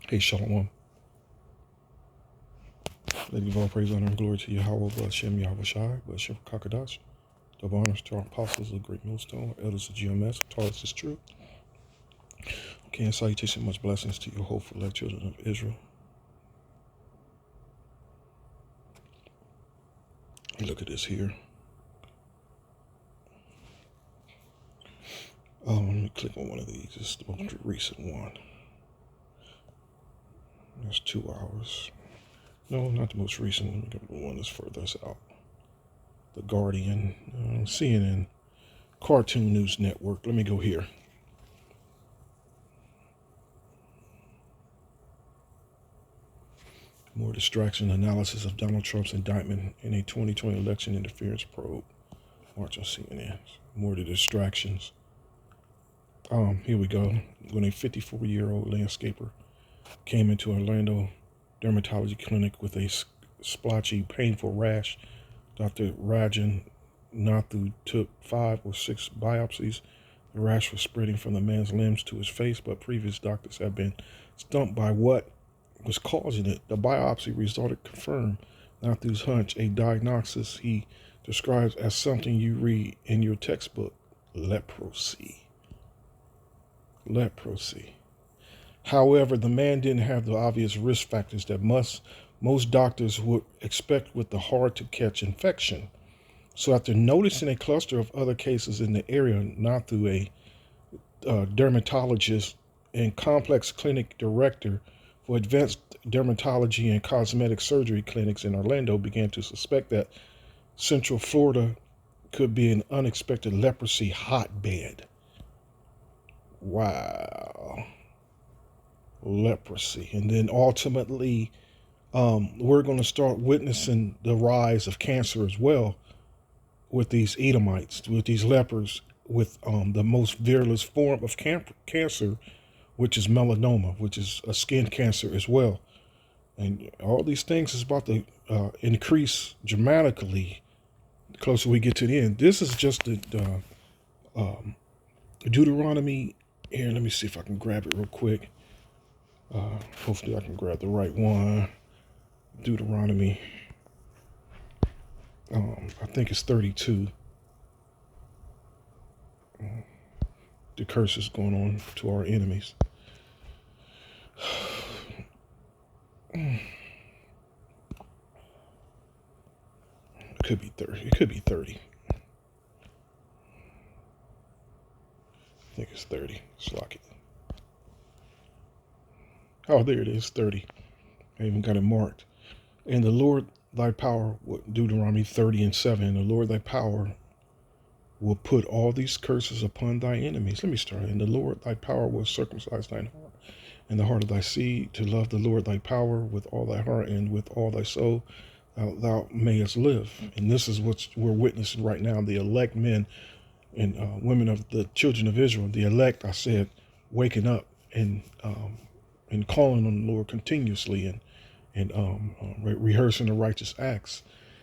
Hey, Shalom. Let me give all praise, honor, and glory to Yahweh, Hashem, Yahweh Shai, Hashem, Kakadash. Double honors to our apostles of the Great Millstone, elders of GMS, who taught us this truth. Okay, and salutation, much blessings to your hopeful elect children of Israel. Look at this here. Let me click on one of these. This is the most recent one. That's 2 hours. No, not the most recent. Let me get the one that's furthest out. The Guardian, CNN, Cartoon News Network. Let me go here. More distraction analysis of Donald Trump's indictment in a 2020 election interference probe. Watch on CNN. More of the distractions. Here we go. When a 54-year-old landscaper came into Orlando dermatology clinic with a splotchy, painful rash, Dr. Rajan Nathu took 5 or 6 biopsies. The rash was spreading from the man's limbs to his face, but previous doctors had been stumped by what was causing it. The biopsy result confirmed Nathu's hunch, a diagnosis he describes as something you read in your textbook: leprosy. Leprosy. However, the man didn't have the obvious risk factors that most doctors would expect with the hard-to-catch infection. So after noticing a cluster of other cases in the area, Nathu, a dermatologist and complex clinic director for advanced dermatology and cosmetic surgery clinics in Orlando, began to suspect that Central Florida could be an unexpected leprosy hotbed. Wow. Leprosy. And then ultimately, we're going to start witnessing the rise of cancer as well with these Edomites, with these lepers, with the most virulent form of cancer, which is melanoma, which is a skin cancer as well. And all these things is about to increase dramatically the closer we get to the end. This is just the Deuteronomy. Here, let me see if I can grab it real quick. Hopefully I can grab the right one. Deuteronomy. I think it's 32. The curse is going on to our enemies. It could be 30. It could be 30. I think it's 30. Just lock it. Oh, there it is, 30. I even got it marked. And the Lord thy power, Deuteronomy 30:7, and the Lord thy power will put all these curses upon thy enemies. Let me start. And the Lord thy power will circumcise thine heart and the heart of thy seed, to love the Lord thy power with all thy heart and with all thy soul, thou mayest live. And this is what we're witnessing right now. The elect men and women of the children of Israel, the elect, I said, waking up and calling on the Lord continuously and rehearsing the righteous acts.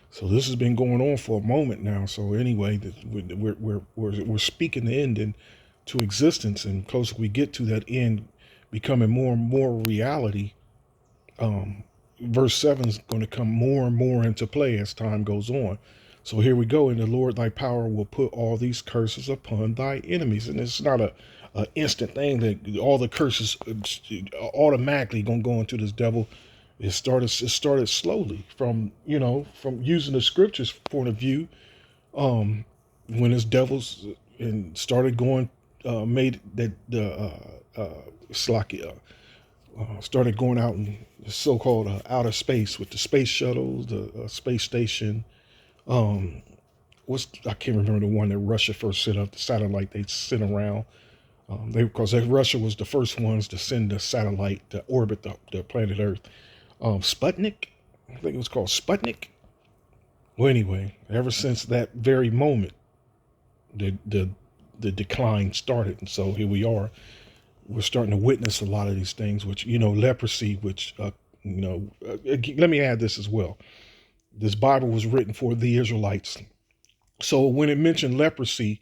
So this has been going on for a moment now. So anyway, we're speaking the end into existence, and closer we get to that end becoming more and more reality, verse 7 is going to come more and more into play as time goes on. So here we go. And the Lord thy power will put all these curses upon thy enemies. And it's not a instant thing that all the curses automatically going to go into this devil. It started slowly from using the scriptures point of view. When his devils and started going, made that started going out in the so-called outer space with the space shuttles, the space station. I can't remember the one that Russia first set up, the satellite they sent around. Because Russia was the first ones to send the satellite to orbit the planet Earth. Sputnik, I think it was called Sputnik. Well, anyway, ever since that very moment, the decline started, and so here we are. We're starting to witness a lot of these things, which leprosy, which let me add this as well. This Bible was written for the Israelites, so when it mentioned leprosy,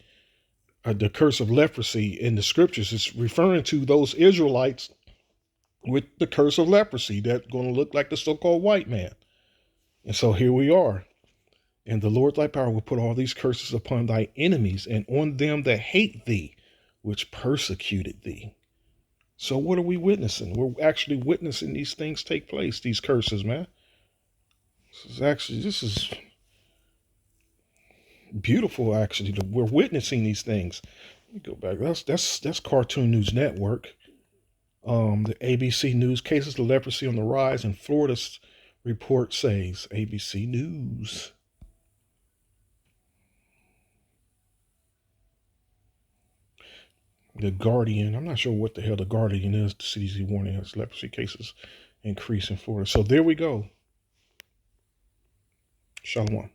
the curse of leprosy in the scriptures, it's referring to those Israelites with the curse of leprosy that's going to look like the so-called white man. And so here we are. And the Lord thy power will put all these curses upon thy enemies and on them that hate thee, which persecuted thee. So what are we witnessing? We're actually witnessing these things take place, these curses, man. This is beautiful, actually. We're witnessing these things. Let me go back. That's Cartoon News Network. The ABC News, cases of leprosy on the rise in Florida's report says. ABC News. The Guardian. I'm not sure what the hell the Guardian is. The CDC warning has leprosy cases increase in Florida. So there we go. Shalom.